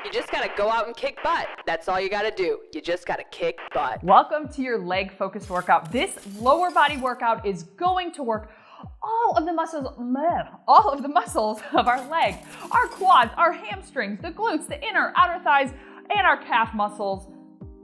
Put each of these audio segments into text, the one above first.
You just gotta go out and kick butt. That's all you gotta do. You just gotta kick butt. Welcome to your leg focused workout. This lower body workout is going to work all of the muscles of our legs, our quads, our hamstrings, the glutes, the inner, outer thighs, and our calf muscles.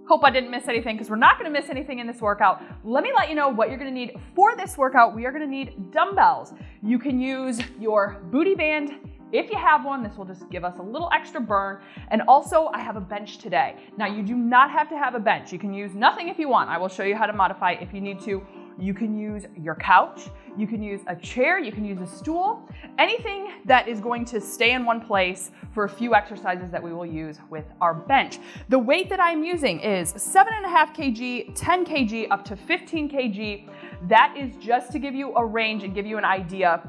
Hope I didn't miss anything because we're not going to miss anything in this workout. Let me let you know what you're going to need for this workout. We are going to need dumbbells. You can use your booty band. If you have one, this will just give us a little extra burn. And also, I have a bench today. Now, you do not have to have a bench. You can use nothing if you want. I will show you how to modify it if you need to. You can use your couch. You can use a chair. You can use a stool. Anything that is going to stay in one place for a few exercises that we will use with our bench. The weight that I'm using is 7.5 kg, 10 kg, up to 15 kg. That is just to give you a range and give you an idea.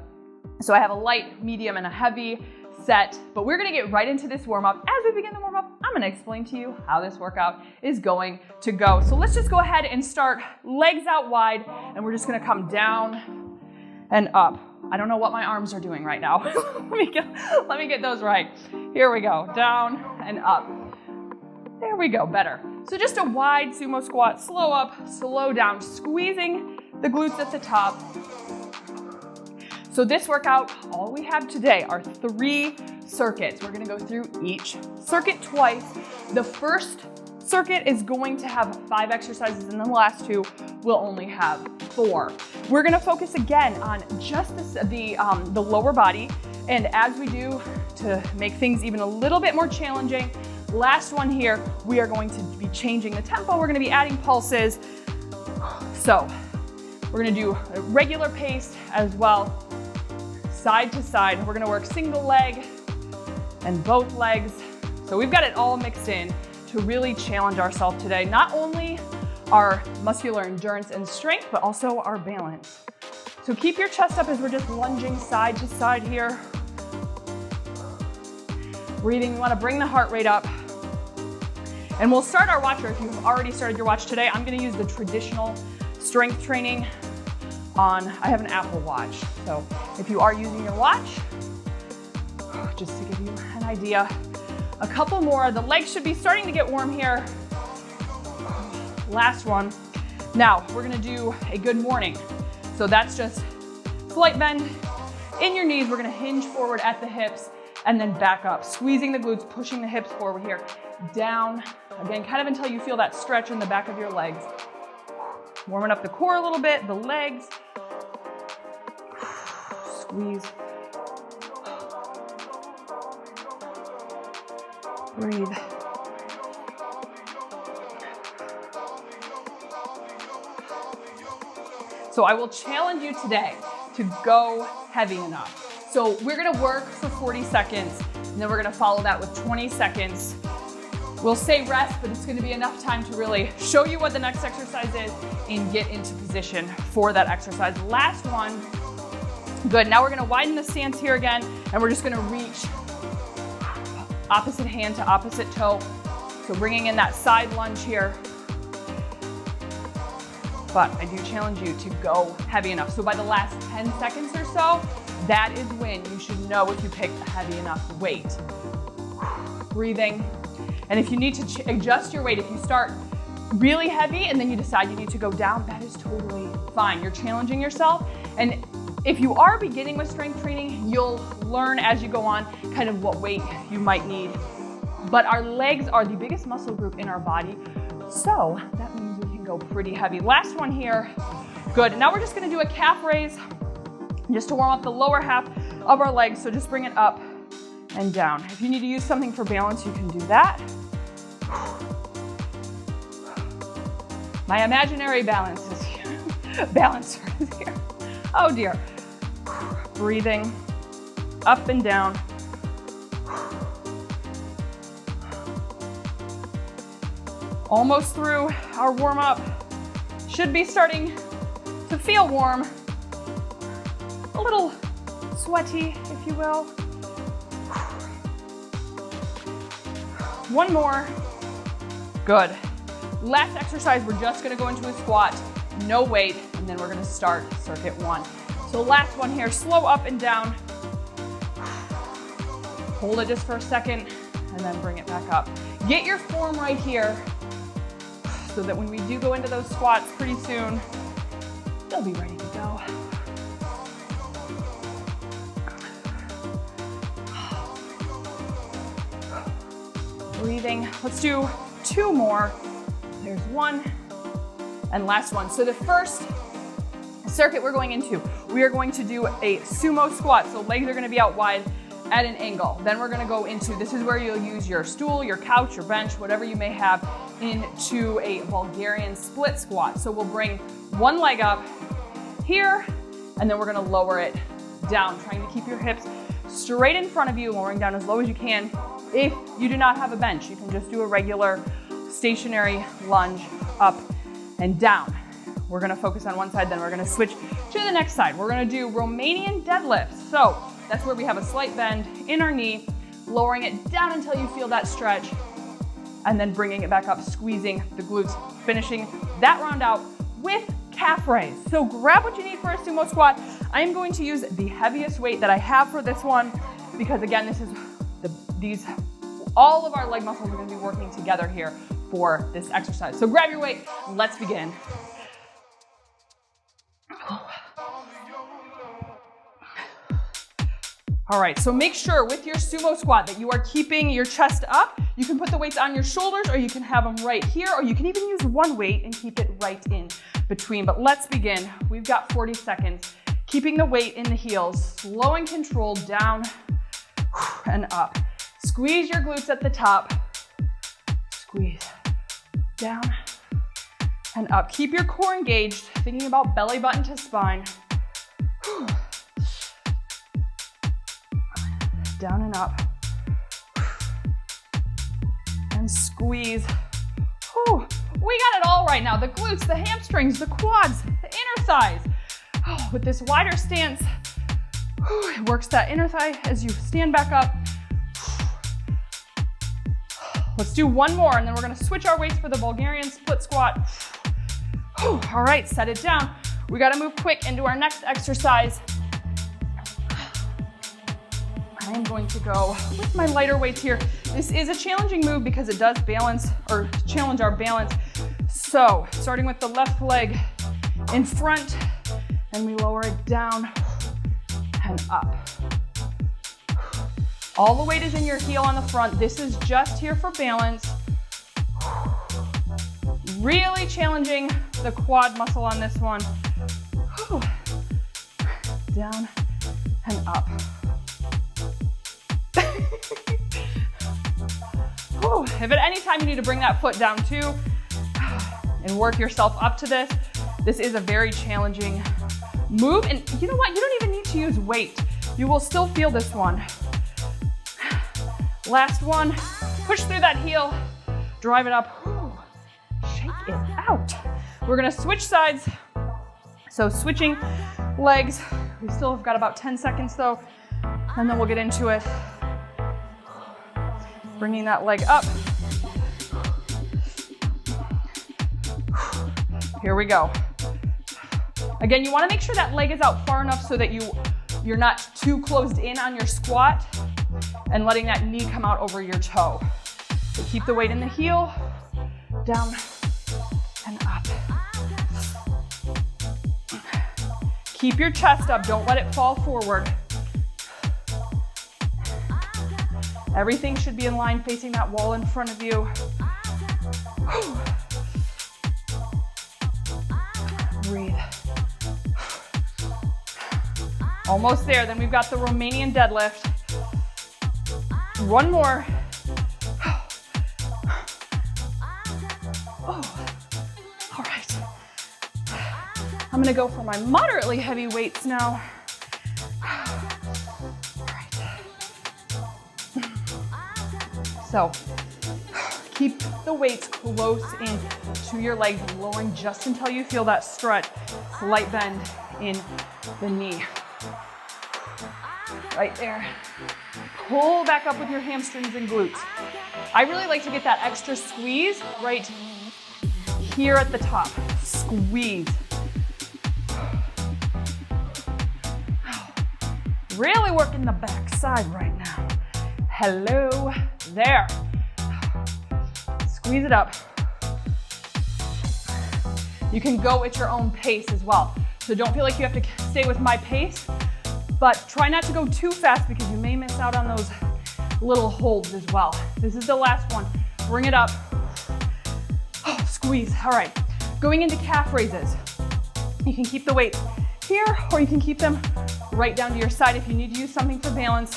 So I have a light, medium, and a heavy set, but we're gonna get right into this warm-up. As we begin the warm-up, I'm gonna explain to you how this workout is going to go. So let's just go ahead and start legs out wide, and we're just gonna come down and up. I don't know what my arms are doing right now. let me get those right. Here we go, down and up. There we go, better. So just a wide sumo squat, slow up, slow down, squeezing the glutes at the top. So this workout, all we have today are 3 circuits. We're gonna go through each circuit twice. The first circuit is going to have 5 exercises and the last 2 will only have 4. We're gonna focus again on just the lower body. And as we do, to make things even a little bit more challenging, last one here, we are going to be changing the tempo. We're gonna be adding pulses. So we're gonna do a regular pace as well. Side to side, we're gonna work single leg and both legs. So we've got it all mixed in to really challenge ourselves today. Not only our muscular endurance and strength, but also our balance. So keep your chest up as we're just lunging side to side here. Breathing, we wanna bring the heart rate up. And we'll start our watch, or if you've already started your watch today, I'm gonna use the traditional strength training I have an Apple Watch. So if you are using your watch, just to give you an idea, a couple more. The legs should be starting to get warm here. Last one. Now we're gonna do a good morning. So that's just slight bend in your knees. We're gonna hinge forward at the hips and then back up, squeezing the glutes, pushing the hips forward here. Down, again, kind of until you feel that stretch in the back of your legs. Warming up the core a little bit, the legs. Squeeze. Breathe. So I will challenge you today to go heavy enough. So we're gonna work for 40 seconds, and then we're gonna follow that with 20 seconds. We'll say rest, but it's gonna be enough time to really show you what the next exercise is and get into position for that exercise. Last one. Good, now we're gonna widen the stance here again, and we're just gonna reach opposite hand to opposite toe. So bringing in that side lunge here. But I do challenge you to go heavy enough. So by the last 10 seconds or so, that is when you should know if you picked a heavy enough weight. Breathing. And if you need to adjust your weight, if you start really heavy and then you decide you need to go down, that is totally fine. You're challenging yourself. And if you are beginning with strength training, you'll learn as you go on kind of what weight you might need. But our legs are the biggest muscle group in our body, so that means we can go pretty heavy. Last one here. Good. And now we're just gonna do a calf raise just to warm up the lower half of our legs. So just bring it up and down. If you need to use something for balance, you can do that. My imaginary balance is here. Balancer is here. Oh dear. Breathing up and down. Almost through our warm up. Should be starting to feel warm. A little sweaty, if you will. One more. Good. Last exercise, we're just gonna go into a squat, no weight, and then we're gonna start circuit 1. So last one here, slow up and down. Hold it just for a second, and then bring it back up. Get your form right here so that when we do go into those squats pretty soon, they'll be ready to go. Breathing. Let's do 2 more. There's 1 and last one. So the first circuit we're going into, we are going to do a sumo squat. So legs are going to be out wide at an angle. Then we're going to go into, this is where you'll use your stool, your couch, your bench, whatever you may have, into a Bulgarian split squat. So we'll bring one leg up here, and then we're going to lower it down, trying to keep your hips straight in front of you, lowering down as low as you can. If you do not have a bench, you can just do a regular stationary lunge up and down. We're gonna focus on one side, then we're gonna switch to the next side. We're gonna do Romanian deadlifts. So that's where we have a slight bend in our knee, lowering it down until you feel that stretch, and then bringing it back up, squeezing the glutes, finishing that round out with calf raise. So grab what you need for a sumo squat. I am going to use the heaviest weight that I have for this one, because again, this is all of our leg muscles are going to be working together here for this exercise. So grab your weight, let's begin. All right, so make sure with your sumo squat that you are keeping your chest up. You can put the weights on your shoulders, or you can have them right here, or you can even use one weight and keep it right in between. But let's begin. We've got 40 seconds. Keeping the weight in the heels, slow and controlled, down and up. Squeeze your glutes at the top. Squeeze, down and up. Keep your core engaged, thinking about belly button to spine. Down and up. And squeeze. We got it all right now. The glutes, the hamstrings, the quads, the inner thighs. With this wider stance, it works that inner thigh as you stand back up. Let's do one more, and then we're gonna switch our weights for the Bulgarian split squat. All right, set it down. We gotta move quick into our next exercise. I am going to go with my lighter weights here. This is a challenging move because it does balance, or challenge our balance. So, starting with the left leg in front, and we lower it down and up. All the weight is in your heel on the front. This is just here for balance. Really challenging the quad muscle on this one. Down and up. If at any time you need to bring that foot down too and work yourself up to this, this is a very challenging move. And you know what? You don't even need to use weight. You will still feel this one. Last one, push through that heel, drive it up, shake it out. We're gonna switch sides. So switching legs. We still have got about 10 seconds though, and then we'll get into it. Bringing that leg up. Here we go. Again, you wanna make sure that leg is out far enough so that you're not too closed in on your squat, and letting that knee come out over your toe. So keep the weight in the heel, down and up. Keep your chest up, don't let it fall forward. Everything should be in line facing that wall in front of you. Breathe. Almost there, then we've got the Romanian deadlift. One more. All right. I'm gonna go for my moderately heavy weights now. All right. So, keep the weights close in to your legs, lowering just until you feel that stretch, slight bend in the knee. Right there. Pull back up with your hamstrings and glutes. I really like to get that extra squeeze right here at the top. Squeeze. Really working the back side right now. Hello There. Squeeze it up. You can go at your own pace as well. So don't feel like you have to stay with my pace, but try not to go too fast because you may miss out on those little holds as well. This is the last one. Bring it up. Oh, squeeze. All right. Going into calf raises. You can keep the weights here or you can keep them right down to your side if you need to use something for balance.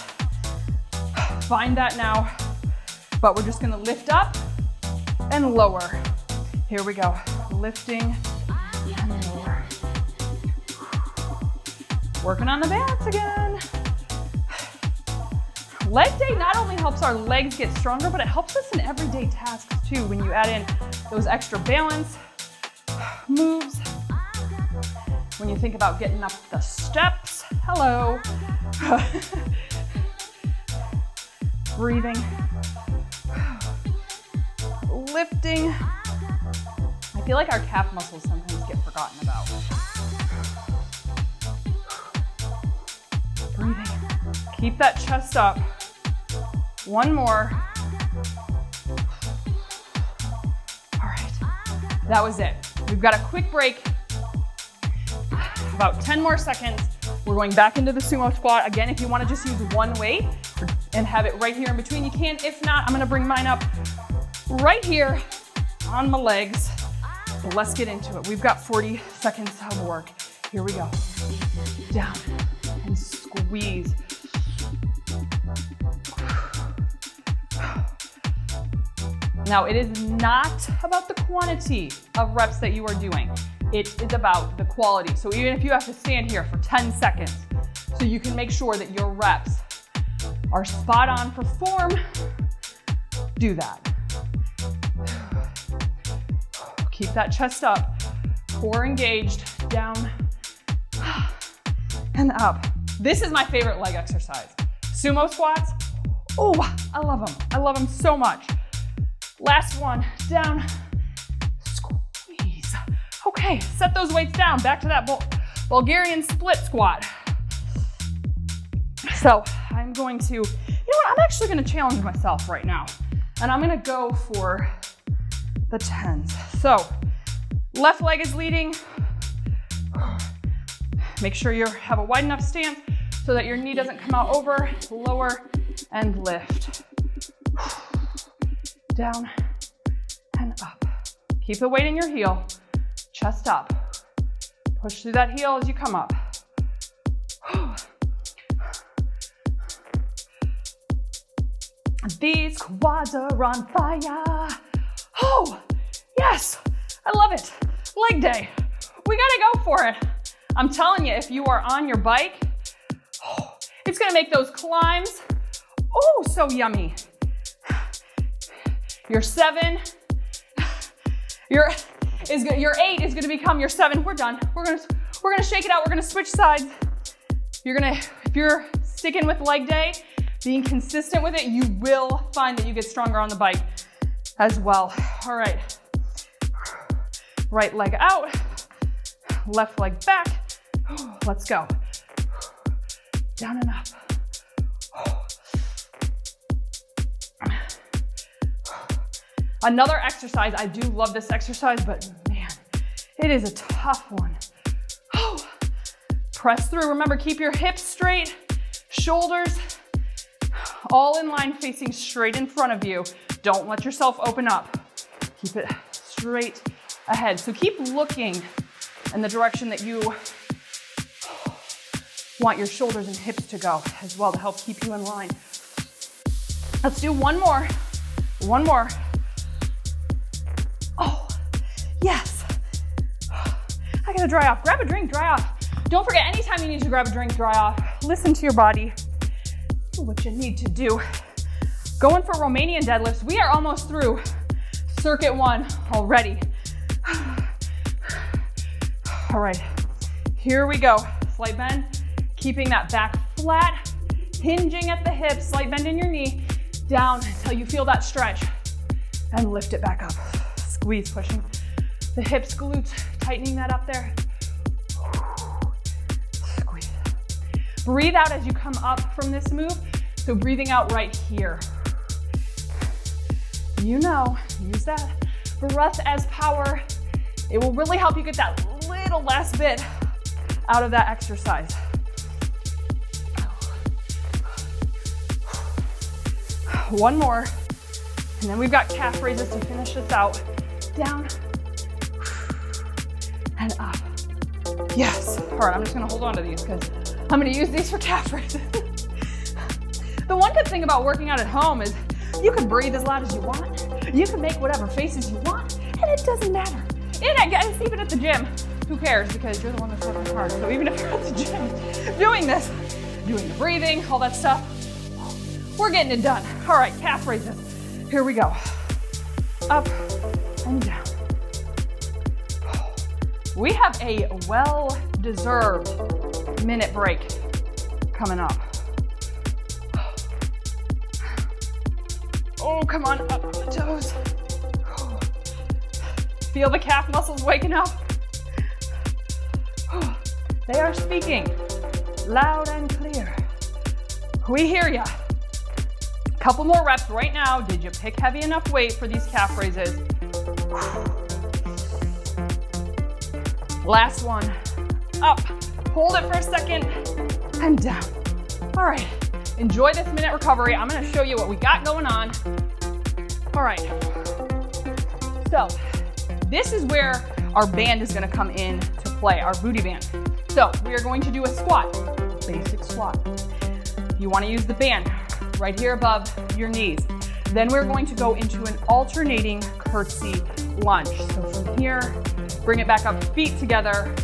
Find that now. But we're just gonna lift up and lower. Here we go. Lifting and lower. Working on the balance again. Leg day not only helps our legs get stronger, but it helps us in everyday tasks too when you add in those extra balance moves. When you think about getting up the steps, hello. Breathing. Lifting. I feel like our calf muscles sometimes get forgotten about. Breathing. Keep that chest up. One more. All right, that was it. We've got a quick break. About 10 more seconds. We're going back into the sumo squat. Again, if you want to just use one weight and have it right here in between, you can. If not, I'm going to bring mine up right here on my legs. So let's get into it. We've got 40 seconds of work. Here we go. Down and squeeze. Now, it is not about the quantity of reps that you are doing. It is about the quality. So even if you have to stand here for 10 seconds, so you can make sure that your reps are spot on for form, do that. Keep that chest up, core engaged, down and up. This is my favorite leg exercise. Sumo squats, oh, I love them. I love them so much. Last one, down, squeeze. Okay, set those weights down. Back to that Bulgarian split squat. So I'm going to, you know what? I'm actually going to challenge myself right now. And I'm going to go for the 10s. So left leg is leading. Make sure you have a wide enough stance so that your knee doesn't come out over. Lower and lift. Down and up. Keep the weight in your heel. Chest up. Push through that heel as you come up. These quads are on fire. Oh, yes, I love it. Leg day. We gotta go for it. I'm telling you, if you are on your bike, it's gonna make those climbs, oh, so yummy. Your 7, your 8 is gonna become your 7. We're done. We're gonna shake it out. We're gonna switch sides. If you're sticking with leg day, being consistent with it, you will find that you get stronger on the bike as well. All right. Right leg out, left leg back. Let's go. Down and up. Another exercise, I do love this exercise, but man, it is a tough one. Press through. Remember, keep your hips straight, shoulders all in line facing straight in front of you. Don't let yourself open up. Keep it straight ahead. So keep looking in the direction that you want your shoulders and hips to go as well to help keep you in line. Let's do one more. One more. Oh, yes. I gotta dry off. Grab a drink, dry off. Don't forget, anytime you need to grab a drink, dry off. Listen to your body. Do what you need to do. Going for Romanian deadlifts. We are almost through circuit 1 already. All right, here we go. Slight bend, keeping that back flat, hinging at the hips, slight bend in your knee, down until you feel that stretch, and lift it back up. Squeeze, pushing the hips, glutes, tightening that up there. Squeeze. Breathe out as you come up from this move. So breathing out right here. You know, use that breath as power. It will really help you get that little last bit out of that exercise. One more, and then we've got calf raises to finish this out. Down and up. Yes. All right, I'm just gonna hold on to these because I'm gonna use these for calf raises. The one good thing about working out at home is you can breathe as loud as you want. You can make whatever faces you want, and it doesn't matter. And I guess even at the gym, who cares? Because you're the one that's working hard. So even if you're at the gym doing this, doing the breathing, all that stuff, we're getting it done. All right, calf raises. Here we go. Up and down. We have a well-deserved minute break coming up. Oh, come on, up on the toes. Feel the calf muscles waking up. They are speaking loud and clear. We hear ya. Couple more reps right now. Did you pick heavy enough weight for these calf raises? Last one. Up. Hold it for a second and down. All right. Enjoy this minute recovery. I'm going to show you what we got going on. All right. So this is where our band is going to come in to play, our booty band. So we are going to do a squat, basic squat. You want to use the band right here above your knees. Then we're going to go into an alternating curtsy lunge. So from here, bring it back up, feet together,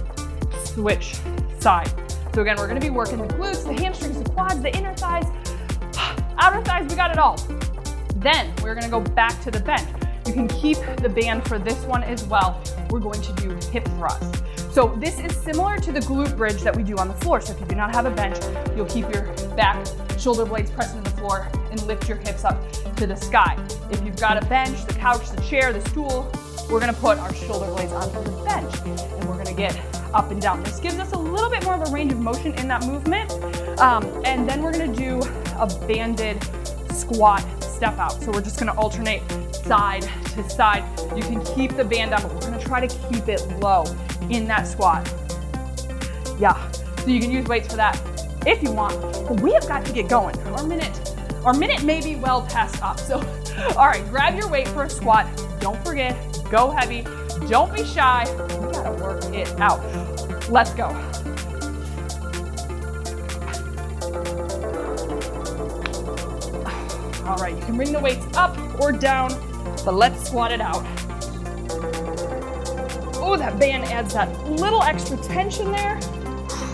switch side. So again, we're going to be working the glutes, the hamstrings, the quads, the inner thighs, outer thighs, we got it all. Then we're going to go back to the bench. You can keep the band for this one as well. We're going to do hip thrusts. So this is similar to the glute bridge that we do on the floor. So if you do not have a bench, you'll keep your back, shoulder blades pressing to the floor and lift your hips up to the sky. If you've got a bench, the couch, the chair, the stool, we're gonna put our shoulder blades onto the bench and we're gonna get up and down. This gives us a little bit more of a range of motion in that movement. And then we're gonna do a banded squat step out. So we're just gonna alternate side to side. You can keep the band on, but we're gonna try to keep it low in that squat. Yeah, so you can use weights for that if you want, but we have got to get going. Our minute may be well past up. So, all right, grab your weight for a squat. Don't forget, go heavy. Don't be shy. We gotta work it out. Let's go. All right, you can bring the weights up or down, but let's squat it out. Oh, that band adds that little extra tension there.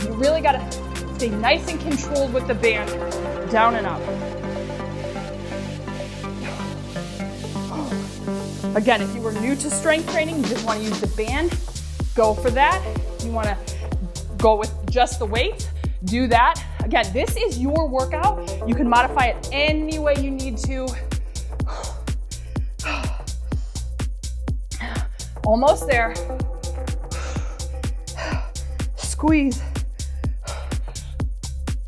You really gotta stay nice and controlled with the band, down and up. Again, if you were new to strength training, you just wanna use the band, go for that. You wanna go with just the weight, do that. Again, this is your workout. You can modify it any way you need to. Almost there. Squeeze.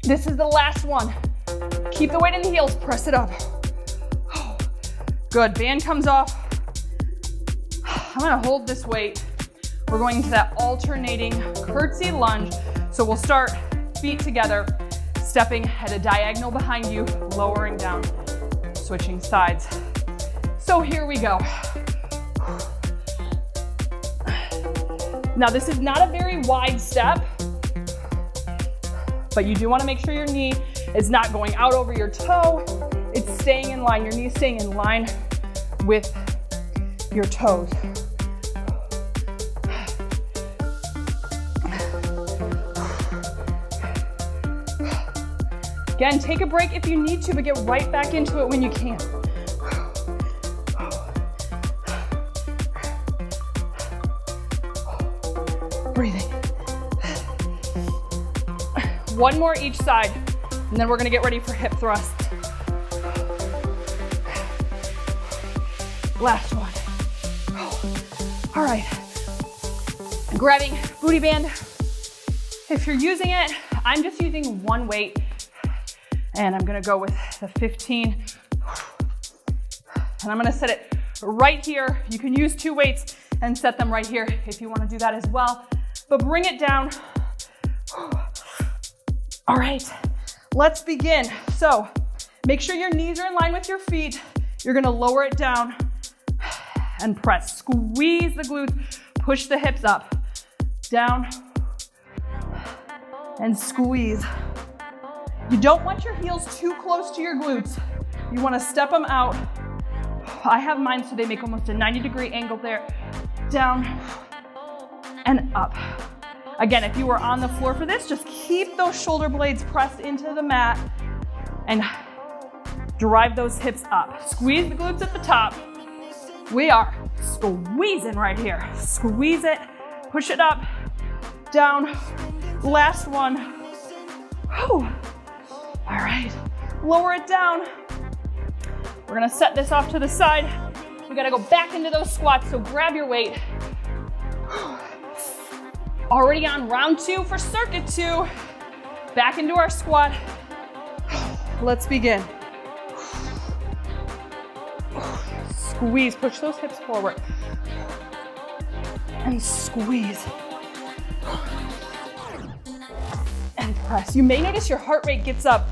This is the last one. Keep the weight in the heels, press it up. Good, band comes off. I'm gonna hold this weight. We're going into that alternating curtsy lunge. So we'll start feet together, stepping at a diagonal behind you, lowering down, switching sides. So here we go. Now this is not a very wide step, but you do want to make sure your knee is not going out over your toe. It's staying in line, your knee is staying in line with your toes. Again, take a break if you need to, but get right back into it when you can. Breathing. One more each side, and then we're gonna get ready for hip thrusts. Last one. All right. Grabbing booty band. If you're using it, I'm just using one weight, and I'm gonna go with the 15 And I'm gonna set it right here. You can use 2 weights and set them right here if you wanna do that as well. But bring it down. All right, let's begin. So make sure your knees are in line with your feet. You're gonna lower it down and press. Squeeze the glutes, push the hips up, down, and squeeze. You don't want your heels too close to your glutes. You wanna step them out. I have mine so they make almost a 90-degree angle there. Down and up. Again, if you were on the floor for this, just keep those shoulder blades pressed into the mat and drive those hips up. Squeeze the glutes at the top. We are squeezing right here. Squeeze it, push it up, down. Last one. Whew. All right, lower it down. We're gonna set this off to the side. We gotta go back into those squats, so grab your weight. Already on round 2 for circuit 2. Back into our squat. Let's begin. Squeeze, push those hips forward. And squeeze. And press. You may notice your heart rate gets up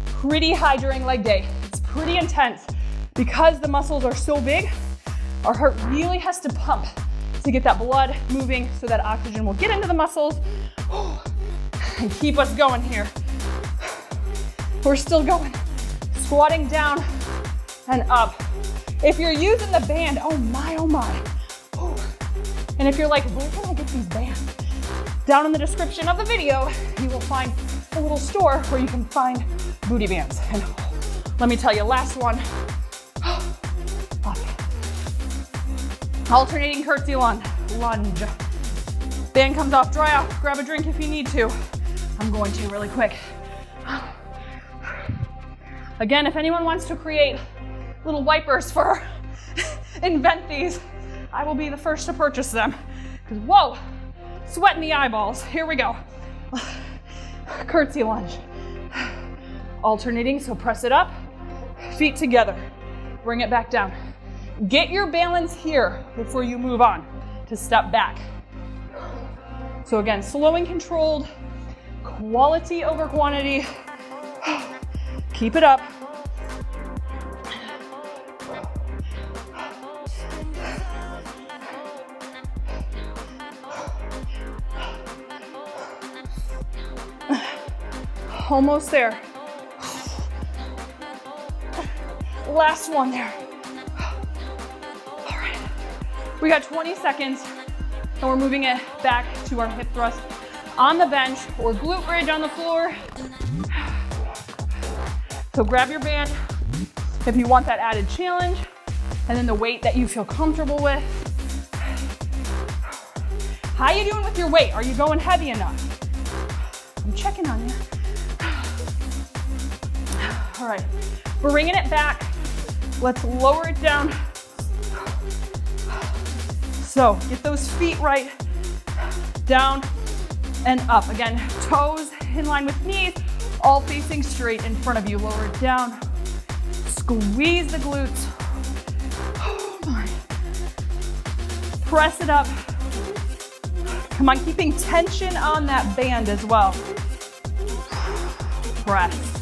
pretty high during leg day. It's pretty intense. Because the muscles are so big, our heart really has to pump to get that blood moving so that oxygen will get into the muscles and keep us going here. We're still going. Squatting down and up. If you're using the band, oh my, oh my. And if you're like, where can I get these bands? Down in the description of the video, you will find a little store where you can find booty bands. And let me tell you, last one. Up. Alternating curtsy lunge. Band comes off, dry off, grab a drink if you need to. I'm going to really quick. Again, if anyone wants to create little wipers for invent these, I will be the first to purchase them. Because whoa, sweat in the eyeballs. Here we go. Curtsy lunge. Alternating, so press it up, feet together. Bring it back down. Get your balance here before you move on to step back. So again, slow and controlled, quality over quantity. Keep it up. Almost there. Last one there. All right. We got 20 seconds and we're moving it back to our hip thrust on the bench or glute bridge on the floor. So grab your band if you want that added challenge, and then the weight that you feel comfortable with. How you doing with your weight? Are you going heavy enough? I'm checking on you. All right, bringing it back. Let's lower it down. So get those feet right, down and up. Again, toes in line with knees, all facing straight in front of you. Lower it down. Squeeze the glutes. Oh my. Press it up. Come on, keeping tension on that band as well. Press.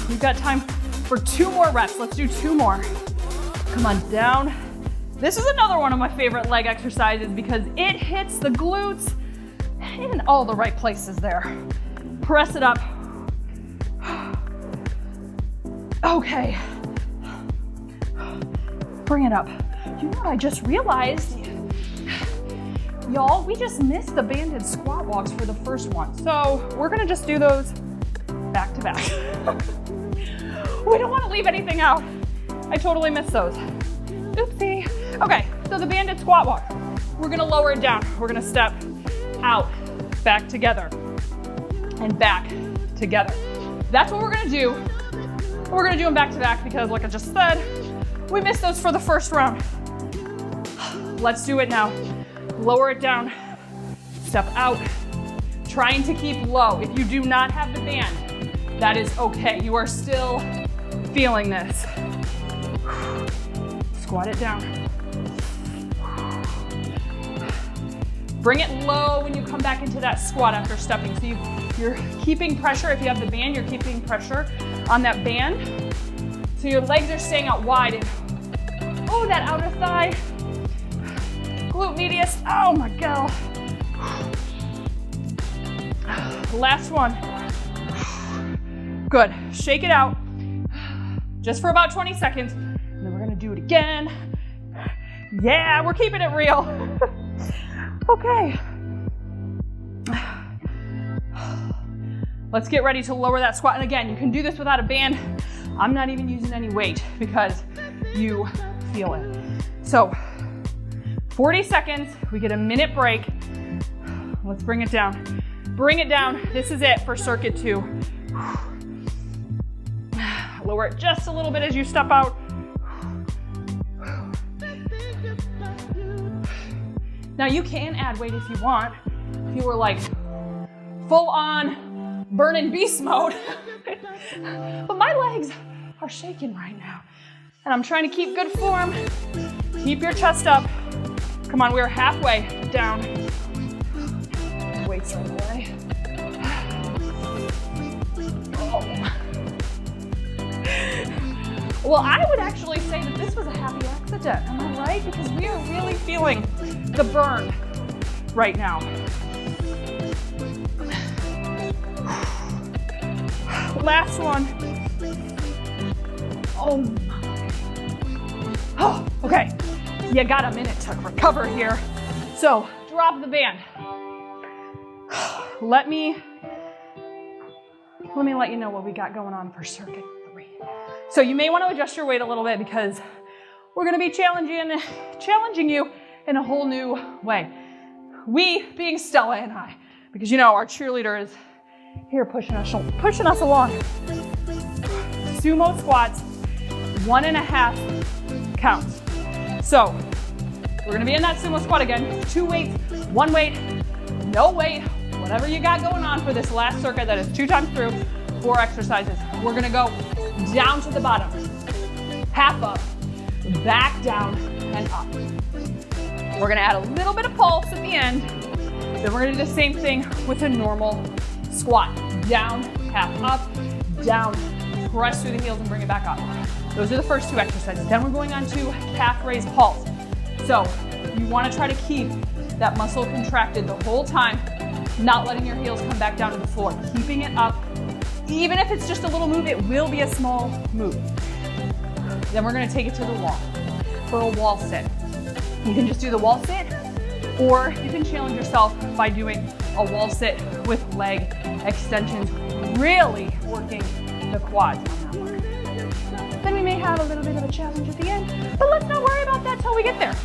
We've got time for 2 more reps. Let's do 2 more. Come on, down. This is another one of my favorite leg exercises because it hits the glutes in all the right places there. Press it up. Okay. Bring it up. You know what I just realized? Y'all, we just missed the banded squat walks for the first one. So we're gonna just do those back to back. We don't wanna leave anything out. I totally missed those. Oopsie. Okay, so the banded squat walk. We're gonna lower it down. We're gonna step out, back together, and back together. That's what we're gonna do. We're gonna do them back to back because like I just said, we missed those for the first round. Let's do it now. Lower it down, step out, trying to keep low. If you do not have the band, that is okay. You are still feeling this. Squat it down. Bring it low when you come back into that squat after stepping. So you're keeping pressure. If you have the band, you're keeping pressure on that band. So your legs are staying out wide. And oh, that outer thigh. Glute medius. Oh my God. Last one. Good. Shake it out. Just for about 20 seconds. And then we're gonna do it again. Yeah, we're keeping it real. Okay. Let's get ready to lower that squat. And again, you can do this without a band. I'm not even using any weight because you feel it. So 40 seconds, we get a minute break. Let's bring it down. Bring it down. This is it for circuit 2. Lower it just a little bit as you step out. Now you can add weight if you want. If you were like full on burning beast mode. But my legs are shaking right now. And I'm trying to keep good form. Keep your chest up. Come on, we're halfway down. Weights right away. Oh. Well, I would actually say that this was a happy accident. Am I right? Because we are really feeling the burn right now. Last one. Oh my. Oh, okay. You got a minute to recover here. So drop the band. Let me let you know what we got going on for circuit 3. So you may want to adjust your weight a little bit because we're going to be challenging you in a whole new way. We being Stella and I, because you know our cheerleader is here pushing us along. Sumo squats, 1.5 counts. So we're gonna be in that sumo squat again. 2 weights, 1 weight, no weight, whatever you got going on for this last circuit that is 2 times through, 4 exercises. We're gonna go down to the bottom, half up, back down and up. We're gonna add a little bit of pulse at the end. Then we're gonna do the same thing with a normal squat. Down, half up, down, press through the heels and bring it back up. Those are the first 2 exercises. Then we're going on to calf raise pulse. So you wanna try to keep that muscle contracted the whole time, not letting your heels come back down to the floor, keeping it up. Even if it's just a little move, it will be a small move. Then we're gonna take it to the wall for a wall sit. You can just do the wall sit, or you can challenge yourself by doing a wall sit with leg extensions, really working the quads on that one. Then we may have a little bit of a challenge at the end, but let's not worry about that till we get there.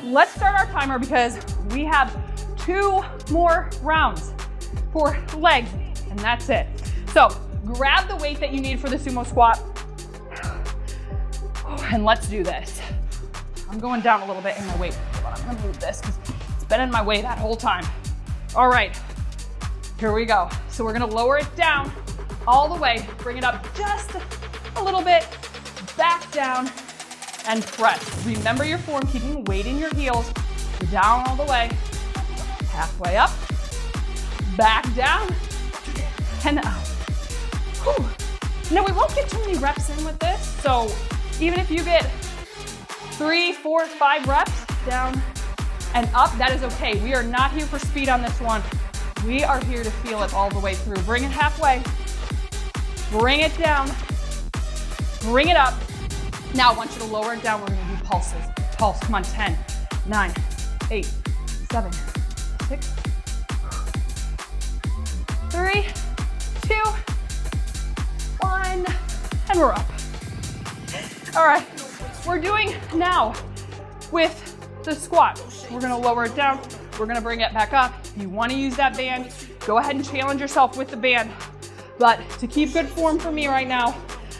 Let's start our timer because we have 2 more rounds for legs, and that's it. So grab the weight that you need for the sumo squat, and let's do this. I'm going down a little bit in my weight, but I'm gonna move this because it's been in my way that whole time. All right, here we go. So we're gonna lower it down all the way, bring it up just a little bit, back down, and press. Remember your form, keeping weight in your heels. Down all the way, halfway up, back down, and up. Whew. Now we won't get too many reps in with this, so even if you get 3, 4, 5 reps down and up, that is okay. We are not here for speed on this one. We are here to feel it all the way through. Bring it halfway, bring it down, bring it up. Now I want you to lower it down. We're gonna do pulses. Pulse, come on, 10, 9, 8, 7, 6, 3, 2, 1, and we're up. All right, we're doing now with the squat. We're gonna lower it down. We're gonna bring it back up. If you wanna use that band, go ahead and challenge yourself with the band. But to keep good form for me right now,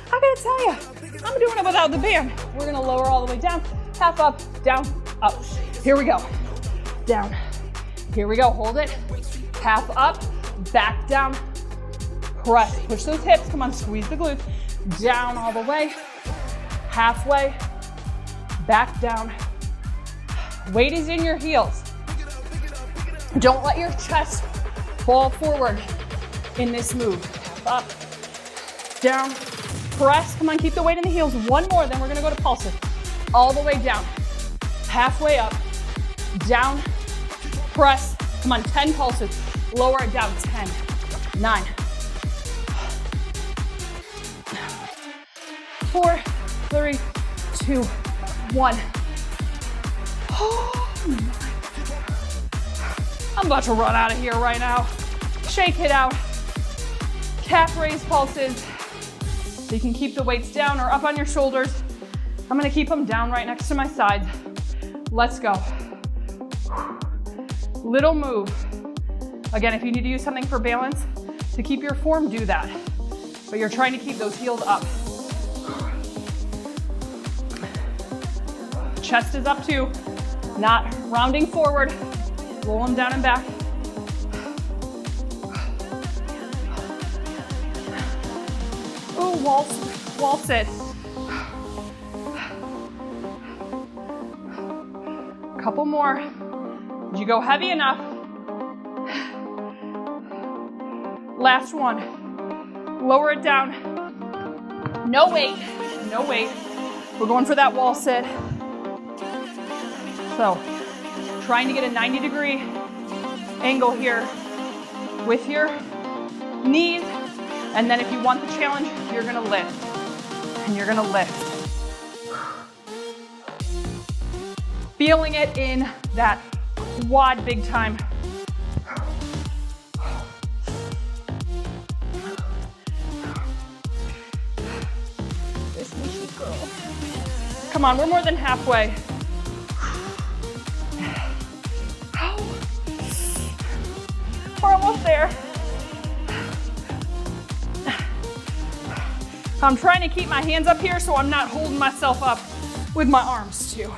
I gotta tell you, I'm doing it without the band. We're gonna lower all the way down, half up, down, up. Here we go, down. Here we go, hold it. Half up, back down, press. Push those hips, come on, squeeze the glutes. down all the way, halfway, back down. Weight is in your heels. Don't let your chest fall forward in this move. Up, down, press. Come on, keep the weight in the heels. One more, then we're gonna go to pulses. All the way down, halfway up, down, press. Come on, 10 pulses. Lower it down, 10, 9, 4, 3, 2, 1. Oh my. I'm about to run out of here right now. Shake it out. Calf raise pulses. So you can keep the weights down or up on your shoulders. I'm gonna keep them down right next to my sides. Let's go. Little move. Again, if you need to use something for balance to keep your form, do that. But you're trying to keep those heels up. Chest is up too, not rounding forward. Roll them down and back. Ooh, wall sit. Couple more. Did you go heavy enough? Last one. Lower it down. No weight, no weight. We're going for that wall sit. So, trying to get a 90-degree angle here with your knees. And then if you want the challenge, you're gonna lift. And you're gonna lift. Feeling it in that quad big time. This is girl. Come on, we're more than halfway. We're almost there. I'm trying to keep my hands up here so I'm not holding myself up with my arms too.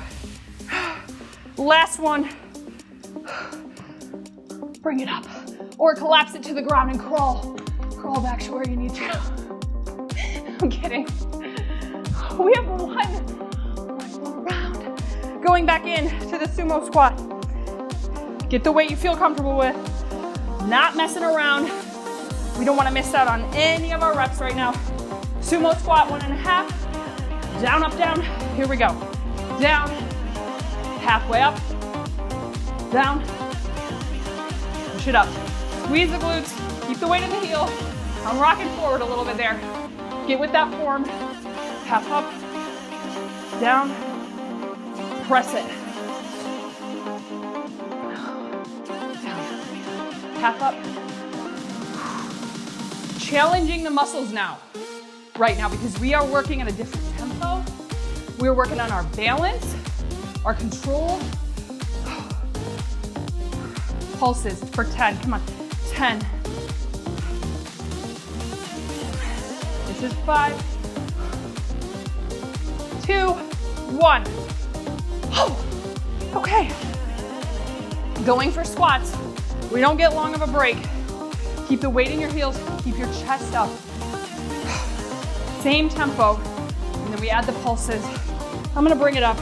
Last one. Bring it up. Or collapse it to the ground and crawl. Crawl back to where you need to. I'm kidding. We have one more round. Going back in to the sumo squat. Get the weight you feel comfortable with. Not messing around. We don't want to miss out on any of our reps right now. Sumo squat, 1.5. Down, up, down. Here we go. Down. Halfway up. Down. Push it up. Squeeze the glutes. Keep the weight in the heel. I'm rocking forward a little bit there. Get with that form. Half up. Down. Press it. Half up. Challenging the muscles now, right now, because we are working at a different tempo. We're working on our balance, our control. Pulses for 10, come on, 10. This is 5, 2, 1. Oh, okay. Going for squats. We don't get long of a break. Keep the weight in your heels, keep your chest up. Same tempo, and then we add the pulses. I'm gonna bring it up.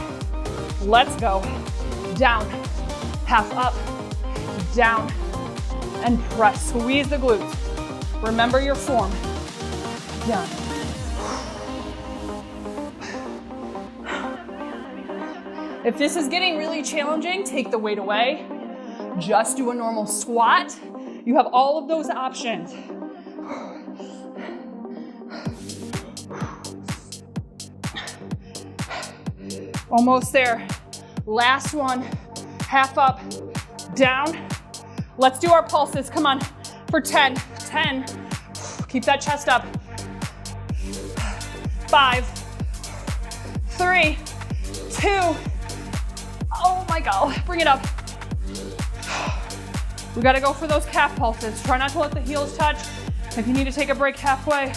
Let's go. Down, half up, down, and press. Squeeze the glutes. Remember your form. Down. If this is getting really challenging, take the weight away. Just do a normal squat. You have all of those options. Almost there. Last one. Half up, down. Let's do our pulses. Come on. For 10. 10. Keep that chest up. 5, 3, 2. Oh my God. Bring it up. We gotta go for those calf pulses. Try not to let the heels touch. If you need to take a break halfway.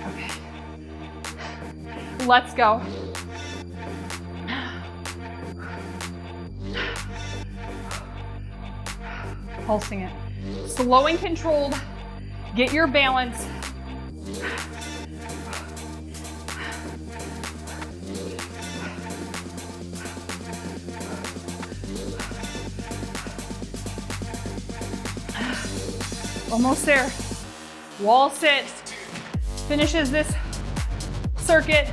Okay. Let's go. Pulsing it. Slow and controlled. Get your balance. Almost there. Wall sit. Finishes this circuit.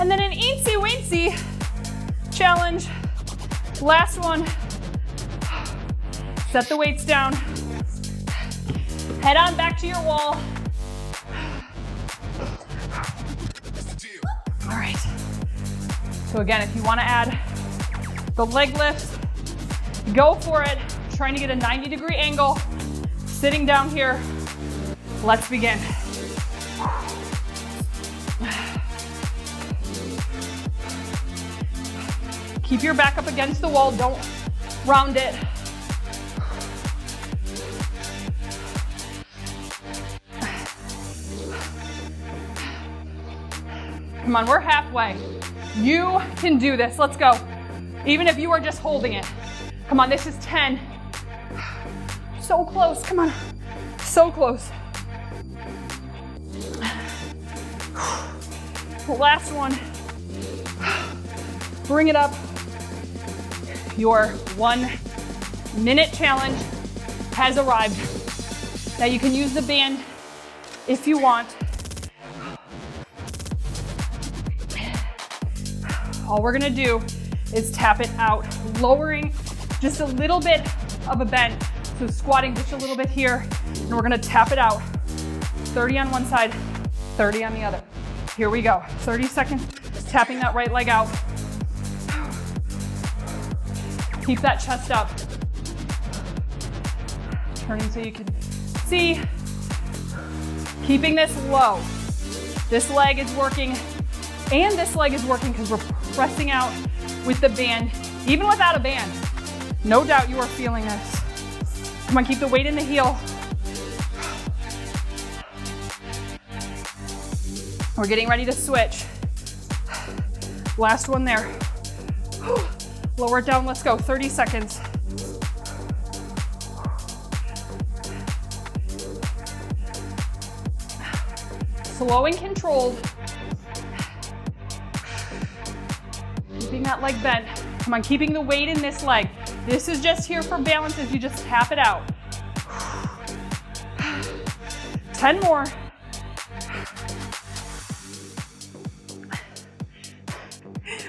And then an eensy weensy challenge. Last one. Set the weights down. Head on back to your wall. All right. So again, if you want to add the leg lifts, go for it. Trying to get a 90-degree angle. Sitting down here. Let's begin. Keep your back up against the wall. Don't round it. Come on, we're halfway. You can do this. Let's go. Even if you are just holding it. Come on, this is 10. So close. Come on. So close. Last one. Bring it up. Your 1 minute challenge has arrived. Now you can use the band if you want. All we're gonna do is tap it out, lowering just a little bit of a bend. So squatting just a little bit here, and we're gonna tap it out. 30 on one side, 30 on the other. Here we go, 30 seconds, tapping that right leg out. Keep that chest up. Turning so you can see. Keeping this low. This leg is working, and this leg is working because we're pressing out with the band, even without a band. No doubt you are feeling this. Come on, keep the weight in the heel. We're getting ready to switch. Last one there. Lower it down, let's go, 30 seconds. Slow and controlled. Keeping that leg bent. Come on, keeping the weight in this leg. This is just here for balance as you just tap it out. 10 more.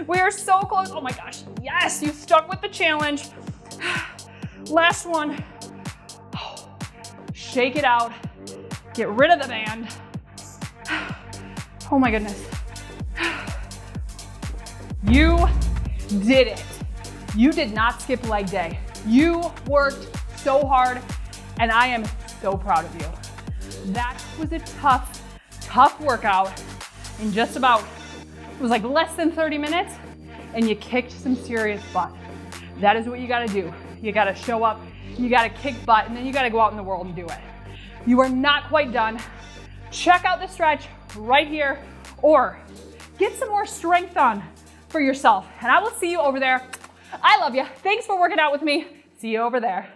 We are so close. Oh my gosh. Yes, you stuck with the challenge. Last one. Shake it out. Get rid of the band. Oh my goodness. You did it. You did not skip leg day. You worked so hard, and I am so proud of you. That was a tough workout in just about, it was like less than 30 minutes, and you kicked some serious butt. That is what you gotta do. You gotta show up, you gotta kick butt, and then you gotta go out in the world and do it. You are not quite done. Check out the stretch right here, or get some more strength on for yourself. And I will see you over there. I love you. Thanks for working out with me. See you over there.